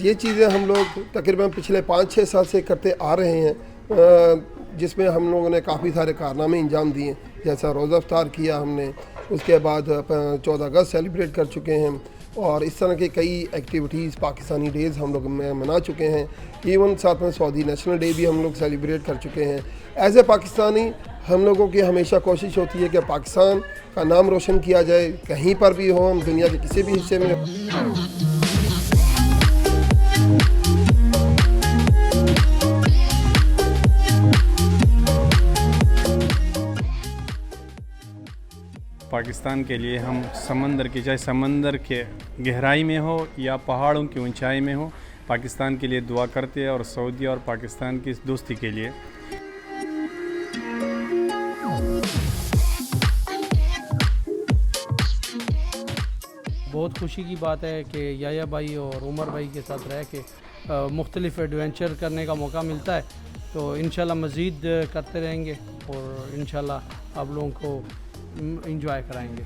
ये चीज़ें हम लोग तकरीबन पिछले 5-6 साल से करते आ रहे हैं, जिसमें हम लोगों ने काफ़ी सारे कारनामे अंजाम दिए, जैसा रोज़ा इफ्तार किया हमने, उसके बाद 14 अगस्त सेलिब्रेट कर चुके हैं और इस तरह के कई एक्टिविटीज़ पाकिस्तानी डेज़ हम लोग मना चुके हैं। इवन साथ में सऊदी नेशनल डे भी हम लोग सेलिब्रेट कर चुके हैं। एज ए पाकिस्तानी हम लोगों की हमेशा कोशिश होती है कि पाकिस्तान का नाम रोशन किया जाए, कहीं पर भी हो, हम दुनिया के किसी भी हिस्से में। पाकिस्तान के लिए हम समंदर की, चाहे समंदर के गहराई में हो या पहाड़ों की ऊंचाई में हो, पाकिस्तान के लिए दुआ करते हैं और सऊदी और पाकिस्तान की दोस्ती के लिए। बहुत खुशी की बात है कि याया भाई और उमर भाई के साथ रह के मुख्तलिफ़ एडवेंचर करने का मौका मिलता है, तो इंशाल्लाह मज़ीद करते रहेंगे और इंशाल्लाह आप लोगों को इंजॉय कराएंगे।